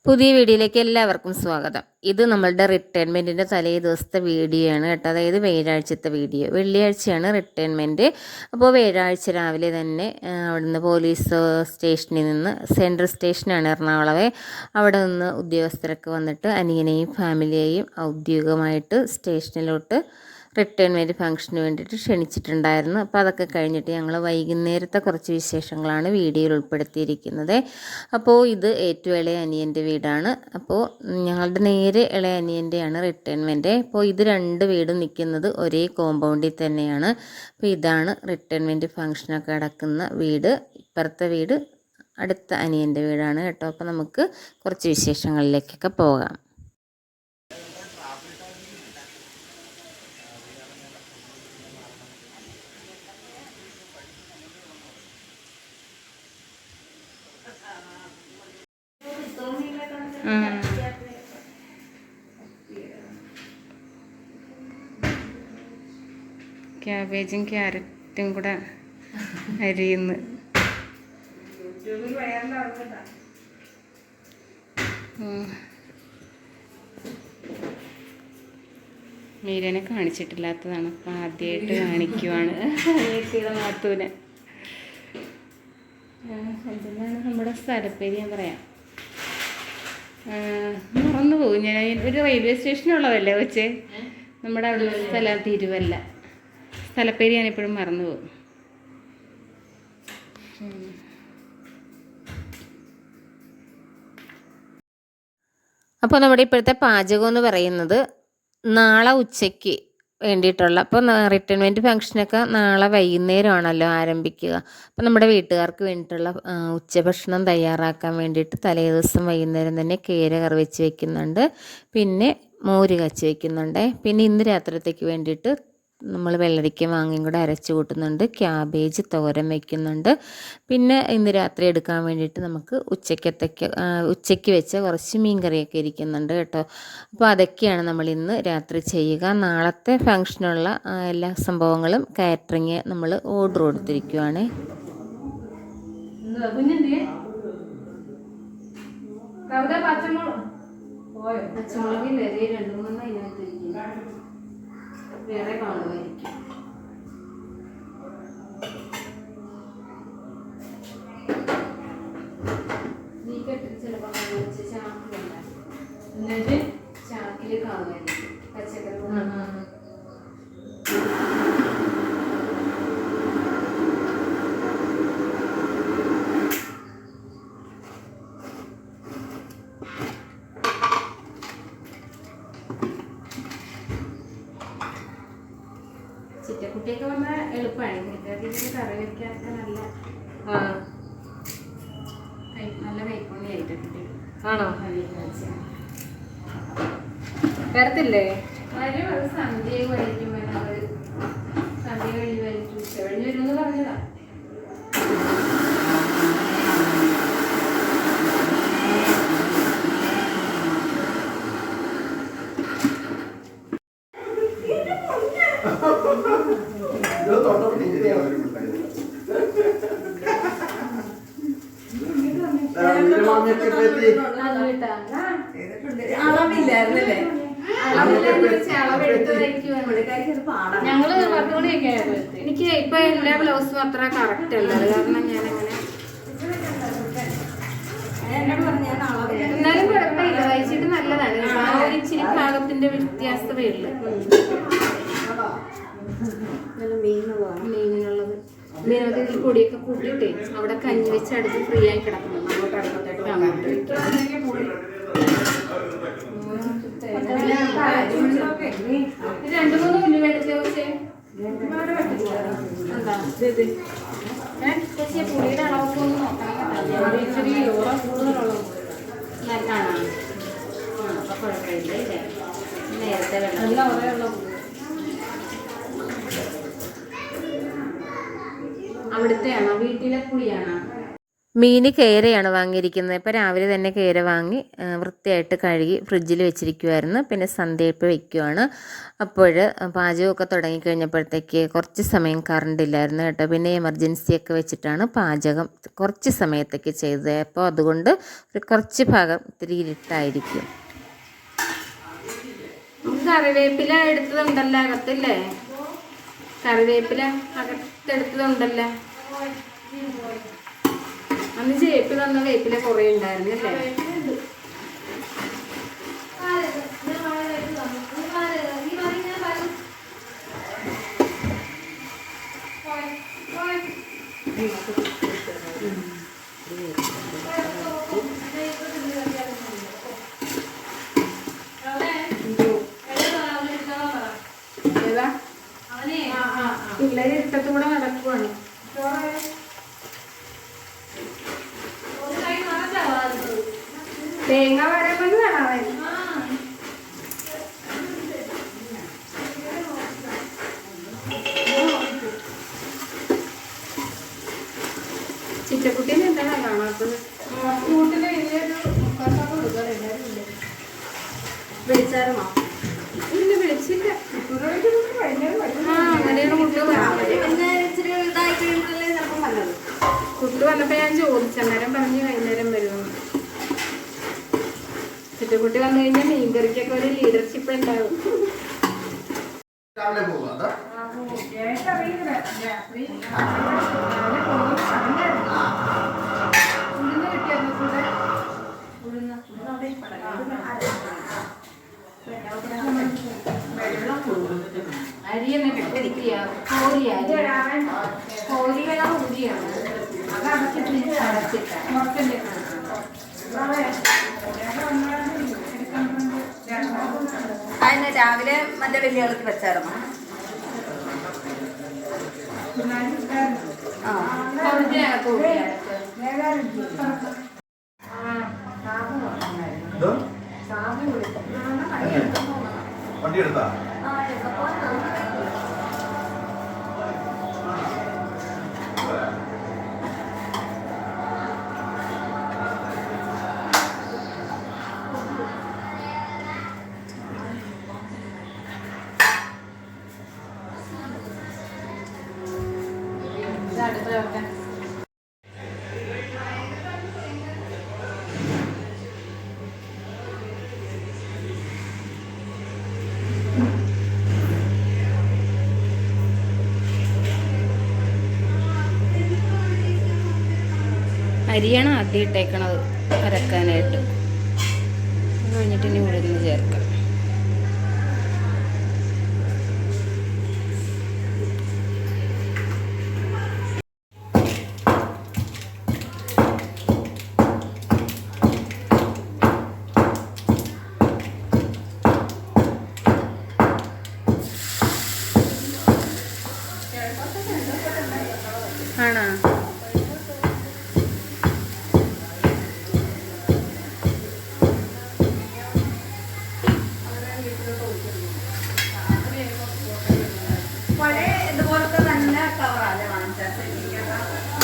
പുതിയ വീഡിയോയിലേക്ക് എല്ലാവർക്കും സ്വാഗതം. ഇത് നമ്മളുടെ റിട്ടയർമെൻറ്റിൻ്റെ തലേ ദിവസത്തെ വീഡിയോ ആണ് കേട്ടോ. അതായത് വ്യാഴാഴ്ചത്തെ വീഡിയോ. വെള്ളിയാഴ്ചയാണ് റിട്ടയർമെൻറ്റ്. അപ്പോൾ വ്യാഴാഴ്ച രാവിലെ തന്നെ അവിടുന്ന് പോലീസ് സ്റ്റേഷനിൽ നിന്ന്, സെൻട്രൽ സ്റ്റേഷനാണ് എറണാകുളമേ, അവിടെ നിന്ന് ഉദ്യോഗസ്ഥരൊക്കെ വന്നിട്ട് അനിയനെയും ഫാമിലിയെയും ഔദ്യോഗികമായിട്ട് സ്റ്റേഷനിലോട്ട് റിട്ടയർമെൻറ്റ് ഫംഗ്ഷന് വേണ്ടിയിട്ട് ക്ഷണിച്ചിട്ടുണ്ടായിരുന്നു. അപ്പോൾ അതൊക്കെ കഴിഞ്ഞിട്ട് ഞങ്ങൾ വൈകുന്നേരത്തെ കുറച്ച് വിശേഷങ്ങളാണ് വീഡിയോയിൽ ഉൾപ്പെടുത്തിയിരിക്കുന്നത്. അപ്പോൾ ഇത് ഏറ്റവും ഇളയ അനിയൻ്റെ വീടാണ്. അപ്പോൾ ഞങ്ങളുടെ നേരെ ഇളയ അനിയൻ്റെയാണ് റിട്ടയർമെൻറ്റ്. അപ്പോൾ ഇത് രണ്ട് വീടും നിൽക്കുന്നത് ഒരേ കോമ്പൗണ്ടിൽ തന്നെയാണ്. അപ്പോൾ ഇതാണ് റിട്ടയർമെൻറ്റ് ഫംഗ്ഷനൊക്കെ നടക്കുന്ന വീട്. ഇപ്പുറത്തെ വീട് അടുത്ത അനിയൻ്റെ വീടാണ് കേട്ടോ. അപ്പോൾ നമുക്ക് കുറച്ച് വിശേഷങ്ങളിലേക്കൊക്കെ പോകാം. ക്യാബേജും ക്യാരറ്റും കൂടെ അരിയുന്നു. മീരനെ കാണിച്ചിട്ടില്ലാത്തതാണ്, അപ്പം ആദ്യമായിട്ട് കാണിക്കുവാണ് നാത്തൂനെ. എന്തെന്നാണ് നമ്മുടെ സ്ഥലപ്പേര് ഞാൻ പറയാം, മറന്നു പോകും ഞാൻ. ഒരു റെയിൽവേ സ്റ്റേഷനുള്ളതല്ലേ കൊച്ചേ, നമ്മുടെ അവിടെ സ്ഥലം തിരുവല്ല. സ്ഥലപ്പേര് ഞാനിപ്പോഴും മറന്നു പോകും. അപ്പോൾ നമ്മുടെ ഇപ്പോഴത്തെ പാചകം എന്ന് പറയുന്നത് നാളെ ഉച്ചയ്ക്ക് വേണ്ടിയിട്ടുള്ള, അപ്പോൾ റിട്ടയർമെൻറ്റ് ഫംഗ്ഷനൊക്കെ നാളെ വൈകുന്നേരമാണല്ലോ ആരംഭിക്കുക. അപ്പോൾ നമ്മുടെ വീട്ടുകാർക്ക് വേണ്ടിയിട്ടുള്ള ഉച്ചഭക്ഷണം തയ്യാറാക്കാൻ വേണ്ടിയിട്ട് തലേ ദിവസം വൈകുന്നേരം തന്നെ കേര കറി വെച്ച് വയ്ക്കുന്നുണ്ട്. പിന്നെ മോര് കച്ചി വയ്ക്കുന്നുണ്ട്. പിന്നെ ഇന്ന് രാത്രിത്തേക്ക് വേണ്ടിയിട്ട് നമ്മൾ വെള്ളരിക്ക മാങ്ങയും കൂടെ അരച്ച് കൂട്ടുന്നുണ്ട്. ക്യാബേജ് തോരൻ വയ്ക്കുന്നുണ്ട്. പിന്നെ ഇന്ന് രാത്രി എടുക്കാൻ വേണ്ടിയിട്ട് നമുക്ക് ഉച്ചയ്ക്ക് വെച്ച കുറച്ച് മീൻ കറിയൊക്കെ ഇരിക്കുന്നുണ്ട് കേട്ടോ. അപ്പോൾ അതൊക്കെയാണ് നമ്മൾ ഇന്ന് രാത്രി ചെയ്യുക. നാളത്തെ ഫംഗ്ഷനുള്ള എല്ലാ സംഭവങ്ങളും കാറ്ററിങ് നമ്മൾ ഓർഡർ കൊടുത്തിരിക്കുവാണ്. പച്ചമുളകില്ലേ 2-3 അതിനകത്തിരിക്കും, വേറെ കാണുമായിരിക്കും. നീ കെട്ടിട്ട് ചിലപ്പോൾ ചാക്കിലുണ്ട്, എന്നിട്ട് ചാക്കിൽ കാണുമായിരിക്കും പച്ചക്കറി. ചിറ്റക്കുട്ടിയൊക്കെ വന്നാൽ എളുപ്പമാണ്. ചിറ്റക്കുട്ടിക്ക് കറി വയ്ക്കാനൊക്കെ നല്ല കൈപ്പുണ്ണി ആയിട്ട് ആണോ? വരത്തില്ലേ? വരും. അത് സന്ധ്യ കഴിക്കും, സന്ധ്യ കഴിഞ്ഞ് വരും, ഉച്ച കഴിഞ്ഞ് വരുമെന്ന് പറഞ്ഞതാ. അളവില്ലായിരുന്നല്ലേ? ഞങ്ങള് 10 മണിയൊക്കെ ആയിരുന്നു. എനിക്ക് ഇപ്പൊ എല്ലാ ബ്ലൗസും അത്ര കറക്റ്റ് അല്ല, കാരണം ഞാൻ അങ്ങനെ എന്നാലും കുഴപ്പമില്ല, തയ്ച്ചിട്ട് നല്ലതാണ്. ആ ഒരു ഇച്ചിരി ഭാഗത്തിന്റെ വ്യത്യാസമേ ഉള്ളു. മീനിനുള്ളത് മീനകത്ത് പൊടിയൊക്കെ കൂട്ടിയിട്ടേ അവിടെ കഞ്ഞി വെച്ച് അടുത്ത് ഫ്രീ ആയി കിടക്കുന്നു. അങ്ങോട്ട് അടുപ്പത്തായിട്ട് അങ്ങോട്ട് വയ്ക്കും. 2-3 ഉള്ളി എടുത്ത് വെച്ചേ. എന്താ പുളിയുടെ അളവൊക്കെ ഒന്ന് നോക്കണം. ഇച്ചിരി കൂടുതലുള്ളത് നല്ലതാണ്. അപ്പൊ കുഴപ്പമില്ല. ഇല്ലേ, നേരത്തെ വെള്ളം അവിടുത്തെയാണോ? വീട്ടിലെ പുളിയാണോ? മീൻ കേരയാണ് വാങ്ങിയിരിക്കുന്നത്. ഇപ്പോൾ രാവിലെ തന്നെ കേര വാങ്ങി വൃത്തിയായിട്ട് കഴുകി ഫ്രിഡ്ജിൽ വെച്ചിരിക്കുമായിരുന്നു. പിന്നെ സന്ധ്യയപ്പോൾ വയ്ക്കുവാണ്. അപ്പോൾ പാചകമൊക്കെ തുടങ്ങിക്കഴിഞ്ഞപ്പോഴത്തേക്ക് കുറച്ച് സമയം കറണ്ട് ഇല്ലായിരുന്നു കേട്ടോ. പിന്നെ എമർജൻസിയൊക്കെ വെച്ചിട്ടാണ് പാചകം കുറച്ച് സമയത്തേക്ക് ചെയ്തത്. അപ്പോൾ അതുകൊണ്ട് കുറച്ച് ഭാഗം ഇത്തിരി ഇരുട്ടായിരിക്കും. കറിവേപ്പില എടുത്തതുണ്ടല്ലോ അകത്തല്ലേ, കറിവേപ്പില അകത്തെടുത്തതുണ്ടല്ലോ. അന്ന് ചേപ്പ് തന്ന വേപ്പില കുറേ ഉണ്ടായിരുന്നല്ലേ. പിള്ളേര് ഇട്ടത്തും കൂടെ നടക്കുവാണ്. തേങ്ങ വരമ്പ് കാണാൻ ചിറ്റക്കുട്ടീനെ എന്താണ് കാണാത്തത്? കൂട്ടില് വലിയൊരു കൊടുക്കാൻ എല്ലാവരും ഇല്ല. വിളിച്ചായിരുന്നോ? ഇല്ല, വിളിച്ചില്ല. അങ്ങനെയാണ് കുട്ടു വന്നപ്പോ ഞാൻ ചോദിച്ചു, അന്നേരം പറഞ്ഞ് വൈകുന്നേരം വരുമെന്ന്. ചിറ്റക്കുട്ടി വന്നു കഴിഞ്ഞാൽ മീൻകറിക്കൊക്കെ ഒരു ലീഡർഷിപ്പ് ഉണ്ടാവും. അരിയെന്നെ കോരിയാണ് ഉരിയാണ് അത് അതിന് രാവിലെ മറ്റേ വലിയ ആൾക്ക് വെച്ചായിരുന്നു. വണ്ടി എടുത്താ അരിയാണ് ആദ്യം ഇട്ടേക്കണത് അരക്കാനായിട്ട്. അത് കഴിഞ്ഞിട്ട് ഇനി ഉഴുന്ന് ചേർക്കാം. ആണോ?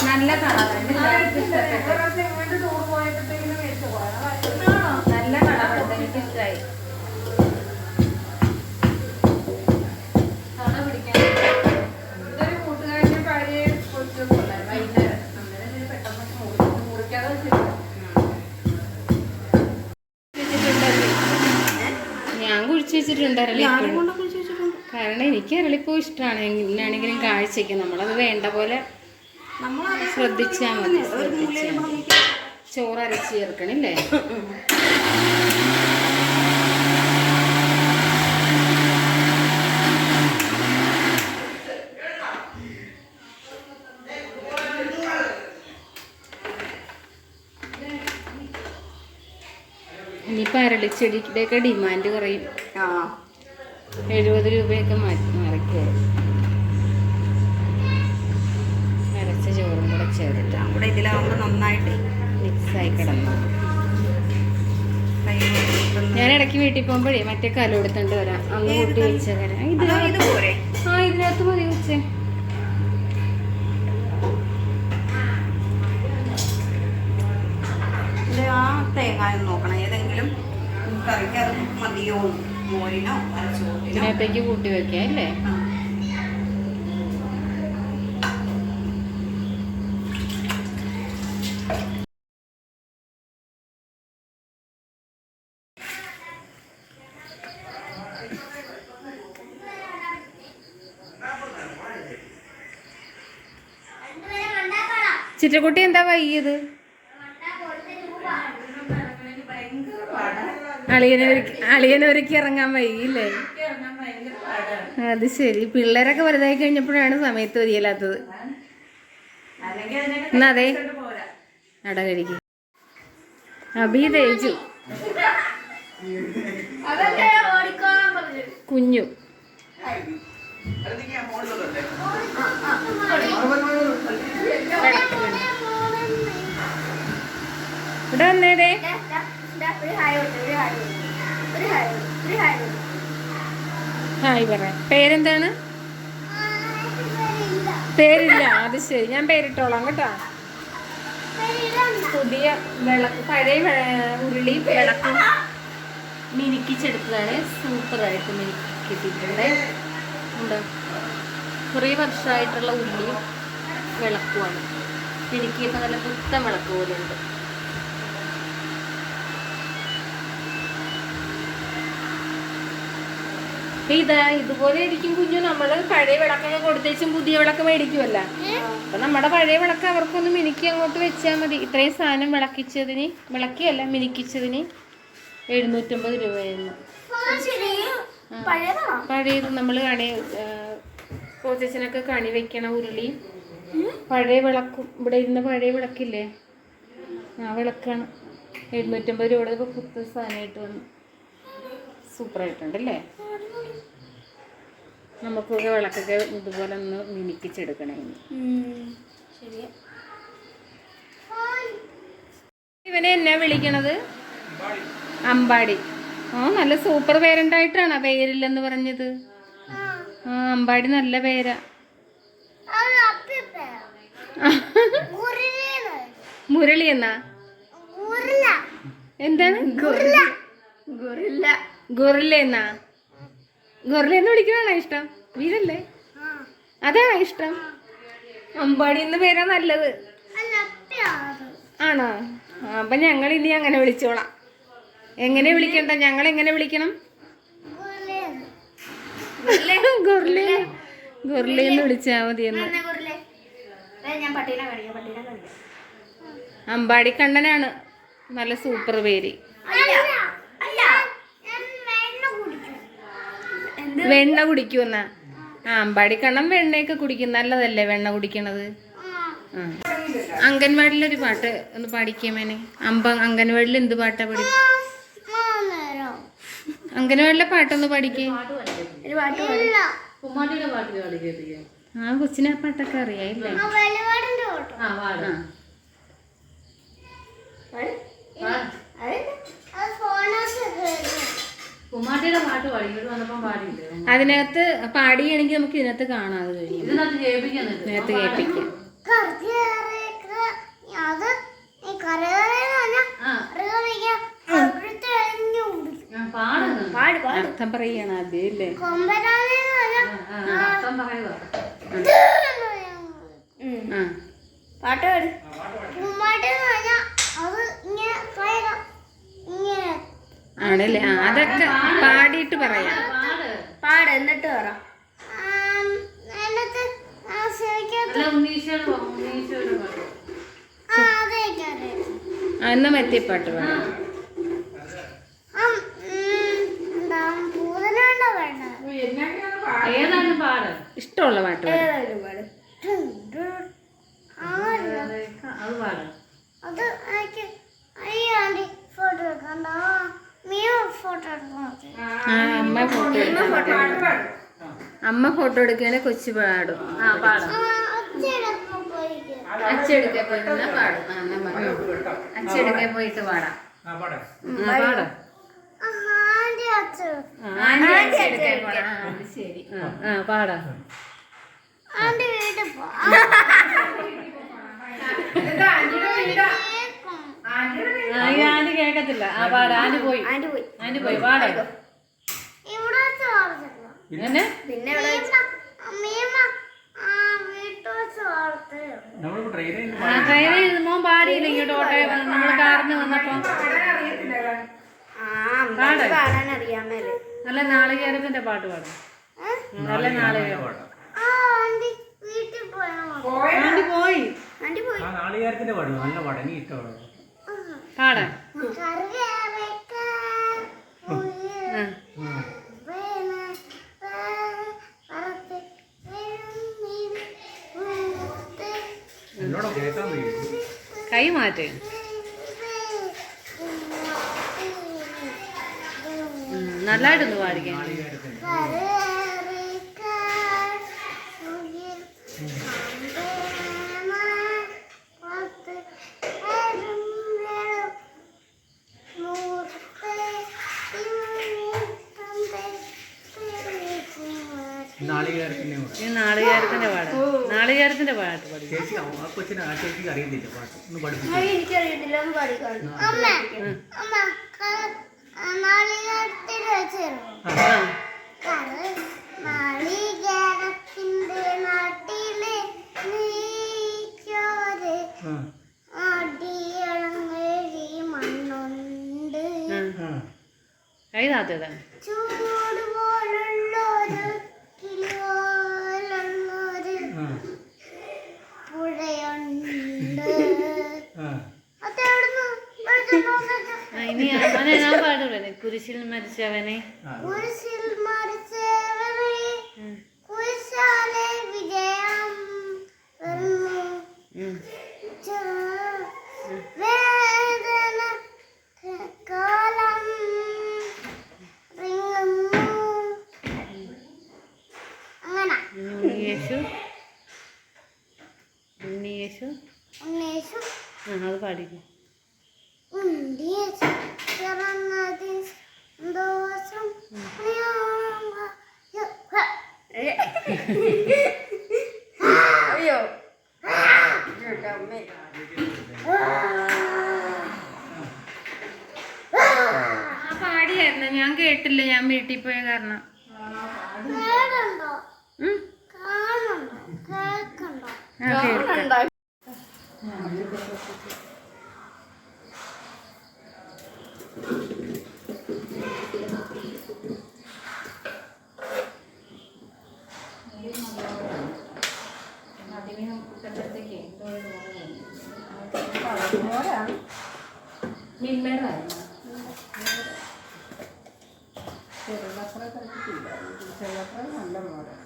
നല്ല കളർ നല്ല കളർ എനിക്കിഷ്ടായി. ഞാൻ കുഴിച്ചു വെച്ചിട്ടുണ്ട് അരളിപ്പൂ. കാരണം എനിക്ക് അരളിപ്പൂ ഇഷ്ടമാണ്. എന്നാണെങ്കിലും കാഴ്ചയ്ക്ക് നമ്മളത് വേണ്ട പോലെ ശ്രദ്ധിച്ചാൽ മതി. ചോറ് അരച്ച് ചേർക്കണില്ലേ? ഇനിയിപ്പോൾ അരളിച്ചെടിയുടെയൊക്കെ ഡിമാൻഡ് കുറയും. 70 രൂപയൊക്കെ മാറിക്കോളും. അരച്ച ചോറും കൂടെ ചേർത്ത് അവിടെ ഇതിലാവുമ്പോൾ നന്നായിട്ട് മിക്സായി കിടന്നു. ഞാൻ ഇടയ്ക്ക് വീട്ടിൽ പോകുമ്പോഴേ മറ്റേ കല എടുത്തോണ്ട് വരാം. അന്ന് കൂട്ടി വെച്ച കല ഇതിനകത്ത് മതി വെച്ചേ. തേങ്ങായും നോക്കണം. ഏതെങ്കിലും കറിക്ക് അത് മതിയോ, മോരിനോ അരച്ചോട്ടിനോ ഇതിനകത്തേക്ക് കൂട്ടി വെക്കാം അല്ലേ? ചിറ്റക്കുട്ടി എന്താ വൈകിയത്? അളിയനൊരുക്കി ഇറങ്ങാൻ വൈകില്ലേ? അത് ശരി. പിള്ളേരൊക്കെ വലുതായി കഴിഞ്ഞപ്പോഴാണ് സമയത്ത് വരികയില്ലാത്തത്. എന്നാ അതെ അട കഴിക്കും. അബി തേച്ചു കുഞ്ഞു ഇവിടെ വന്നേടേ. ഹായ് പറ. പേരെന്താണ്? പേരില്ല. അത് ശരി, ഞാൻ പേരിട്ടോളാം കേട്ടോ. പുതിയ വിളക്ക്, പഴയ ഉരുളി വിളക്കും മിനുക്കിച്ചെടുത്തതാണ്. സൂപ്പറായിട്ട് മിനുക്കിയിട്ടുണ്ട്. കുറേ വർഷമായിട്ടുള്ള ഉരുളിയും വിളക്കുമാണ്. മിനുക്കിയപ്പോൾ നല്ല പുത്തൻ വിളക്ക് പോലെ ഉണ്ട്. ഇതാ ഇതുപോലെ ഇരിക്കും കുഞ്ഞു. നമ്മള് പഴയ വിളക്കൊക്കെ കൊടുത്തേച്ചും പുതിയ വിളക്ക് മേടിക്കുമല്ല. അപ്പൊ നമ്മുടെ പഴയ വിളക്ക് അവർക്കൊന്ന് മിനുക്കി അങ്ങോട്ട് വെച്ചാൽ മതി. ഇത്രയും സാധനം വിളക്കിച്ചതിന്, വിളക്കിയല്ല മിനുക്കിച്ചതിന് 750 രൂപയായിരുന്നു. പഴയത് നമ്മൾ കോച്ചനൊക്കെ കണി വെക്കണ ഉരുളി, പഴയ വിളക്കും. ഇവിടെ ഇരുന്ന പഴയ വിളക്കില്ലേ, ആ വിളക്കാണ്. 750 രൂപയുടെ ഇപ്പോൾ പുത്തൻ സാധനമായിട്ട് വന്നു. സൂപ്പറായിട്ടുണ്ടല്ലേ? നമുക്കൊക്കെ വിളക്കൊക്കെ ഇതുപോലെ ഒന്ന് മിനുക്കിച്ചെടുക്കണേ. ഇവനെ എന്നാ വിളിക്കണത്? അമ്പാടി. ആ നല്ല സൂപ്പർ പേരുണ്ടായിട്ടാണ് ആ പേരില്ലെന്ന് പറഞ്ഞത്. ആ അമ്പാടി നല്ല പേരാ. മുരളി എന്നാ? എന്താണ്? ഗൊറില്ല എന്നാ? ഗൊറില്ലെന്ന് വിളിക്കണാണോ ഇഷ്ടം? വീരല്ലേ? അതാണോ ഇഷ്ടം? അമ്പാടി എന്ന പേരാ നല്ലത്. ആണോ? അപ്പൊ ഞങ്ങൾ ഇനി അങ്ങനെ വിളിച്ചോളാം. എങ്ങനെ വിളിക്കണ്ട? ഞങ്ങൾ എങ്ങനെ വിളിക്കണം? ഗൊറില്ലെന്ന് വിളിച്ചാ മതിയെന്ന്. അമ്പാടി കണ്ണനാണ് നല്ല സൂപ്പർ പേര്. വെണ്ണ കുടിക്കുമെന്നാ? ആ അമ്പാടി കണ്ണൻ വെണ്ണയൊക്കെ കുടിക്കും. നല്ലതല്ലേ വെണ്ണ കുടിക്കണത്? അംഗൻവാടിയിലൊരു പാട്ട് ഒന്ന് പാടിക്കേമേനെ. അംഗൻവാടിയിൽ എന്ത് പാട്ടാ പാടി? അംഗൻവാടിയിലെ പാട്ടൊന്ന് പാടിക്കേ. ആ കൊച്ചിനെ ആ പാട്ടൊക്കെ അറിയായില്ലേ? അതിനകത്ത് പാടിയാണെങ്കിൽ നമുക്ക് ഇതിനകത്ത് കാണാതെ കഴിയും. ഇതിനകത്ത് കേൾപ്പിക്കാം. അർത്ഥം പറയാണ് ആദ്യം അല്ലേ? ആണല്ലേ? അതൊക്കെ പാടിയിട്ട് പറയാം. പാട് എന്നിട്ട് പറ. എന്നാ മറ്റേ പാട്ട് പാടാം. ഇഷ്ടമുള്ള പാട്ട് പാട്. അമ്മ ഫോട്ടോ എടുക്കുകയാണെ കൊച്ചു പാടും. അച്ചെടുക്കാൻ പോയിട്ട് പാടും. അച്ചെടുക്കാൻ പോയിട്ട് പാടാം. ശരി, പാടാം. ആന്റി കേക്കത്തില്ല. ആ പാട ആന്റി പോയി പാട. എന്നെ പിന്നെ ട്രെയിനിൽ മോൻ പാടിയില്ല ഇങ്ങോട്ട് കോട്ടയം നമ്മള് കാറിന് വന്നപ്പോ. പാടാൻ അറിയാമല്ലേ? നല്ല നാളികേരത്തിന്റെ പാട്ട് പാടാം. നല്ല നാളികേരം ആന്റി പോയി നാളികേരത്തിന്റെ പാടും നല്ല പാടാ. നീ ഇഷ്ടമാണ് പാടാൻ. എന്നോട് കേൾക്കാൻ വയ്യ. കൈ മാറ്റ്. നല്ലായിട്ടൊന്ന് പാടിക്കാൻ. നാളികേരത്തിന്റെ പാടാ. നാളികേരത്തിന്റെ പാട്ട് പാടി. ചേച്ചി ആ കൊച്ചിന് ആ ചേച്ചിക്ക് അറിയത്തില്ല പാട്ട്. ഒന്ന് പഠിപ്പിച്ചു. എനിക്കറിയത്തില്ല, ഒന്ന് പാടിക്കാൻ. നാളികേരത്തിന്റെ നാട്ടിലെ മണ്ണുണ്ട്, കൈ താത്തതാണ്. ചൂട് പോലുള്ളൊരു പുഴയുണ്ട്. ഇനി അവനെ ഞാൻ പാടുള്ളൂ. കുരിശിൽ മരിച്ചവനെ കുരിശിൽ മരിച്ചവനെ കുരിശാലെ വിജയം വരുന്നു, വേദന കാലം റിങ്ങുന്നു. അങ്ങനെ യേശു ഉണ്ണിയേശു അത് പാടിക്കും. അയ്യോ പാടിയായിരുന്നു, ഞാൻ കേട്ടില്ല, ഞാൻ വീട്ടിൽ പോയ കാരണം. നല്ല മോഡൽ.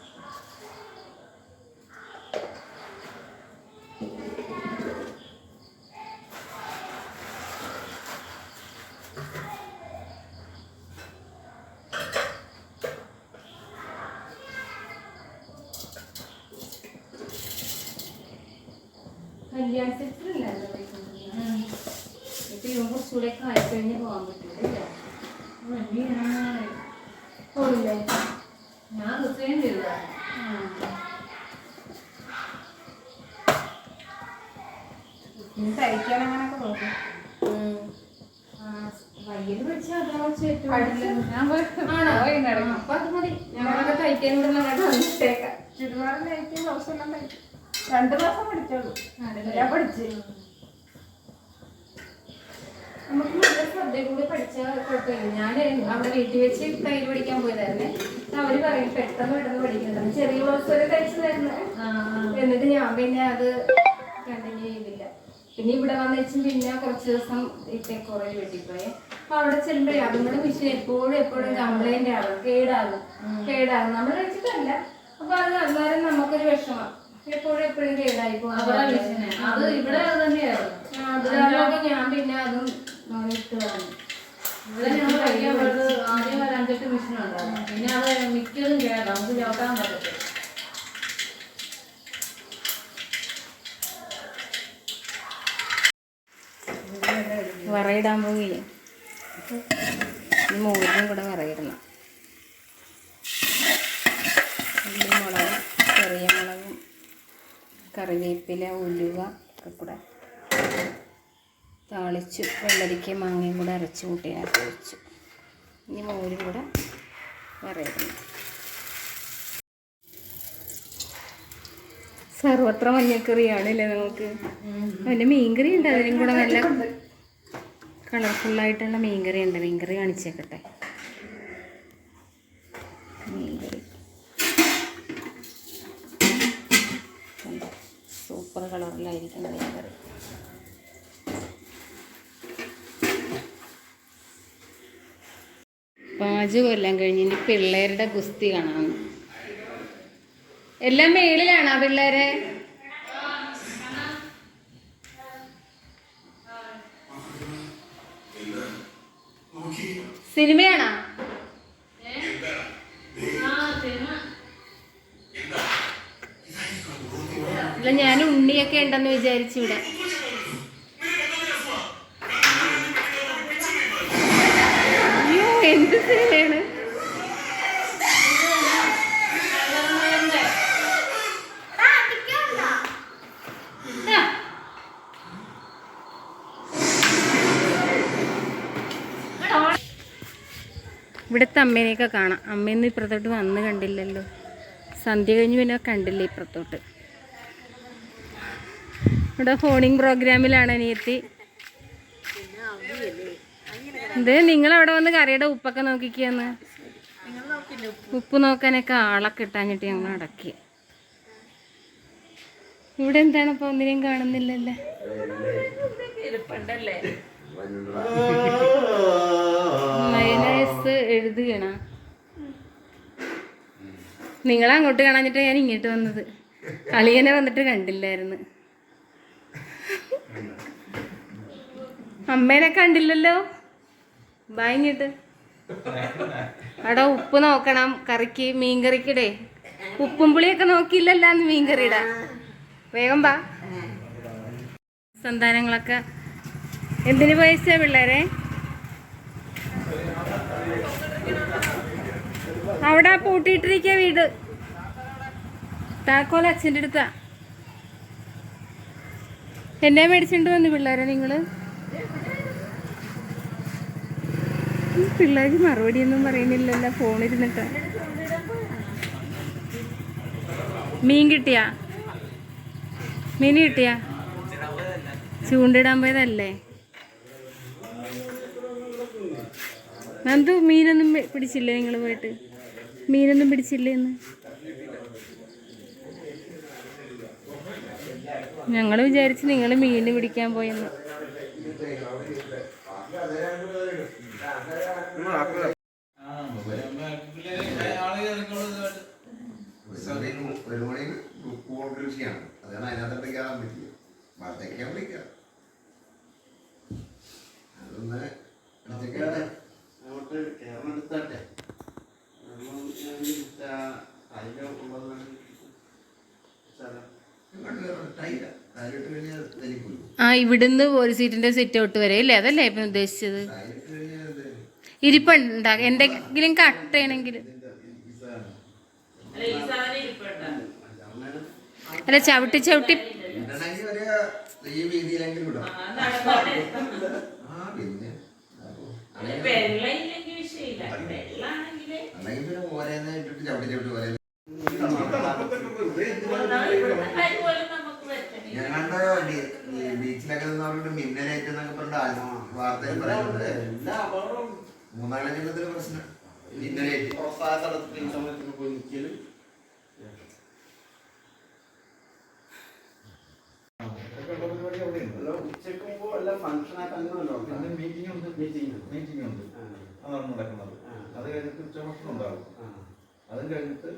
കല്യാണ സെറ്റിലല്ലോ ഇപ്പൊ ഇവൻ കുറച്ചുകൂടെ കായിക്കഴിഞ്ഞ് പോകാൻ പറ്റില്ല. പോയില്ലേ? ഞാൻ റിസൈൻ ചെയ്തതാണ്. തയ്ക്കാൻ അങ്ങനൊക്കെ നോക്കും. വയ്യത് പഠിച്ചാൽ അതാ ചേട്ടൻ അപ്പൊ അത് മതി. ഞങ്ങളൊക്കെ തയ്ക്കാനുള്ള ഇട്ടേക്കാം. ചുരിദാർ തയ്ക്കും, ദിവസമെല്ലാം തയ്ക്കും. 2 മാസം പഠിച്ചോളൂ. ഞാൻ പഠിച്ചു. നമുക്ക് നല്ല ശ്രദ്ധയിൽ കൂടി പഠിച്ചാൽ കുഴപ്പമില്ല. ഞാൻ അവിടെ വീട്ടിൽ വെച്ച് തയ്യൽ പഠിക്കാൻ പോയതായിരുന്നേ. അവര് പറയും പെട്ടെന്ന് പഠിക്കുന്നത്. ചെറിയ ബ്ലൗസ് വരെ തയ്ച്ചു തരുന്നത്. എന്നിട്ട് ഞാൻ പിന്നെ അത് കണ്ടിന്യൂ ചെയ്തില്ല. പിന്നെ ഇവിടെ വന്നു വെച്ചും പിന്നെ കുറച്ച് ദിവസം ഇട്ടേ കുറേ വെട്ടിപ്പോയെ. അപ്പൊ അവിടെ ചെല്ലുമ്പോഴേ അതുങ്ങളുടെ മെഷീൻ എപ്പോഴും കംപ്ലൈന്റ് ആകും, കേടാകും. നമ്മൾ കഴിച്ചിട്ടല്ല. അപ്പൊ അത് അന്നേരം നമുക്കൊരു വിഷമം. എപ്പോഴും കേടായി പോകും. അത് ഇവിടെ തന്നെയായിരുന്നു. അതിലൊക്കെ ഞാൻ പിന്നെ അതും ഇട്ട് കളഞ്ഞു. ഇവിടെ ഞങ്ങൾ കഴിക്കാൻ പോയത് ആദ്യം 5-8 മെഷീൻ ഉണ്ടായിരുന്നു. പിന്നെ അത് മിക്കതും കേടാ, നമുക്ക് ചോട്ടാൻ പറ്റത്തില്ല. വറയിടാൻ പോകില്ലേ? ഈ മോരും കൂടെ വറയിടണം. ഉള്ളിമുളകും ചെറിയ മുളകും കറിവേപ്പില ഉലുവ ഒക്കെ കൂടെ താളിച്ചു. വെള്ളരിക്കയും മാങ്ങയും കൂടെ അരച്ച് കൂട്ടിയതിനകത്ത് വെച്ചു. ഇനി മോരും കൂടെ വറയിടുന്നു. സർവത്ര മഞ്ഞക്കറിയാണല്ലേ നമുക്ക്. അതിൻ്റെ മീൻകറി ഉണ്ട്, അതിനും കൂടെ നല്ല കളർഫുള്ളായിട്ടുള്ള മീൻകറി ഉണ്ട്. മീൻകറി കാണിച്ചേക്കട്ടെ. മീൻകറി സൂപ്പർ കളറിലായിരിക്കും മീൻകറി. പാചകം എല്ലാം കഴിഞ്ഞ് ഇനി പിള്ളേരുടെ ഗുസ്തി കാണാം. എല്ലാം മേളിലാണോ പിള്ളേരെ? സിനിമയാണോ? അല്ല, ഞാൻ ഉണ്ണിയൊക്കെ ഉണ്ടെന്ന് വിചാരിച്ചു ഇവിടെ. അയ്യോ, എന്ത് സിനിമയാണ്? ഇവിടുത്തെ അമ്മേനെയൊക്കെ കാണാം. അമ്മയൊന്നും ഇപ്പുറത്തോട്ട് വന്ന് കണ്ടില്ലല്ലോ. സന്ധ്യ കഴിഞ്ഞ് പിന്നെ കണ്ടില്ല ഇപ്പുറത്തോട്ട്. ഇവിടെ ഫോണിങ് പ്രോഗ്രാമിലാണ് അനിയത്തി. ഇത് നിങ്ങളവിടെ വന്ന് കറിയുടെ ഉപ്പൊക്കെ നോക്കിക്കാന്ന്. ഉപ്പ് നോക്കാനൊക്കെ ആളൊക്കെ ഇട്ടാഞ്ഞിട്ട് ഞങ്ങൾ അടക്കി. ഇവിടെ എന്താണ് ഇപ്പൊ ഒന്നിനെയും കാണുന്നില്ലല്ലേ? മൈനസ് എഴുതുകയാണ്. നിങ്ങളങ്ങോട്ട് കാണാഞ്ഞിട്ട് ഞാൻ ഇങ്ങോട്ട് വന്നത്. അളിയനെ വന്നിട്ട് കണ്ടില്ലായിരുന്നു. അമ്മേനെ കണ്ടില്ലല്ലോ. ബായിങ്ങിട്ട് അവിടെ ഉപ്പ് നോക്കണം കറിക്ക്, മീൻകറിക്കിടേ. ഉപ്പും പുളിയൊക്കെ നോക്കിയില്ലല്ലോ മീൻകറിയിടാ. വേഗം ബാ. സന്താനങ്ങളൊക്കെ എന്തിനു പൈസ പിള്ളേരെ? അവിടെ പൂട്ടിയിട്ടിരിക്കുക വീട്. താക്കോൽ അച്ഛൻ്റെ അടുത്താ. എന്നെ മേടിച്ചിട്ട് വന്നു പിള്ളേരെ നിങ്ങള്. പിള്ളേർക്ക് മറുപടിയൊന്നും പറയുന്നില്ലല്ലോ ഫോണിരുന്നിട്ടാ. മീൻ കിട്ടിയാ? മീൻ കിട്ടിയാ? ചൂണ്ടിടാൻ പോയതല്ലേ? നന്ദു, മീനൊന്നും പിടിച്ചില്ലേ നിങ്ങൾ പോയിട്ട്? മീനൊന്നും പിടിച്ചില്ലേ ഇന്ന്? ഞങ്ങൾ വിചാരിച്ച് നിങ്ങൾ മീൻ പിടിക്കാൻ പോയെന്ന്. ആ, ഇവിടുന്ന് പോലീസ് സീറ്റിന്റെ സിറ്റ് ഔട്ട് വരെ അല്ലേ? അതല്ലേ ഇപ്പം ഉദ്ദേശിച്ചത്? ഇരിപ്പുണ്ടാ എന്തെങ്കിലും കട്ടയാണെങ്കിൽ? അല്ല, ചവിട്ടി ചവിട്ടി ബീച്ചിലൊക്കെ മിന്നലേറ്റെന്നൊക്കെ പറഞ്ഞ വാർത്തയിൽ പറയുന്നത്. 3-4 ജില്ലത്തിലെ പ്രശ്നം മിന്നലേറ്റ്. മീറ്റിംഗ് ഉണ്ട്, അതാണ് നടക്കുന്നത്. അത് കഴിഞ്ഞിട്ട് ഉച്ചഭക്ഷണം ഉണ്ടാകും. അതും കഴിഞ്ഞിട്ട്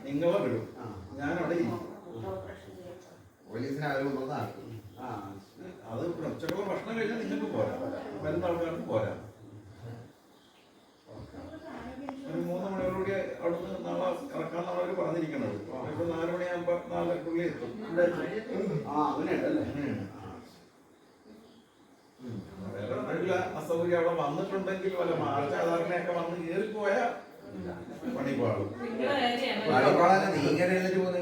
നിങ്ങളെ വിടും. ഞാനവിടെ പോലീസിനെ അവർ അത് ഉച്ചക്കുള്ള ഭക്ഷണം കഴിഞ്ഞാൽ നിങ്ങൾക്ക് പോരാ, വരുന്ന ആൾക്കാർക്ക് പോരാ. ഒരു 3 മണിയോടുകൂടി അവിടുന്ന് നാളെ ഇറക്കാന്നാണ് അവർ പറഞ്ഞിരിക്കുന്നത്. ഇപ്പൊ 4 മണിയാകുമ്പോ 4:30 എത്തും. അങ്ങനെയുണ്ടല്ലേ? വേറെ എന്തെങ്കിലും അസൗകര്യം അവിടെ വന്നിട്ടുണ്ടെങ്കിൽ വല്ല മാർച്ചാധാരണയൊക്കെ വന്ന് കയറിപ്പോയാൽ പണിപാടും. നീങ്ങനെ എഴുതി പോകുന്നത്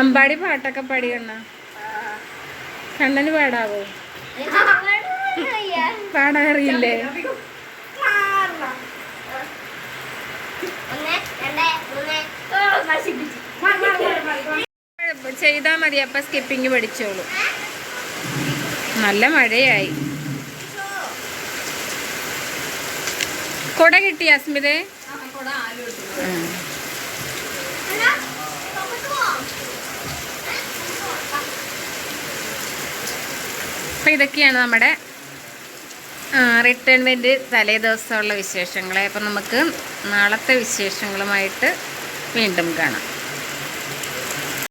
അമ്പാടി പാട്ടൊക്കെ പാടി കണ്ണന് പാടാവോ? പാടാറിയില്ലേ? ചെയ്താ മതി, അപ്പൊ സ്കിപ്പിങ് പഠിച്ചോളൂ. നല്ല മഴയായി. കൊട കിട്ടിയ അസ്മിതേ? അപ്പം ഇതൊക്കെയാണ് നമ്മുടെ റിട്ടയർമെൻറ്റ് തലേ ദിവസമുള്ള വിശേഷങ്ങൾ. അപ്പം നമുക്ക് നാളത്തെ വിശേഷങ്ങളുമായിട്ട് വീണ്ടും കാണാം.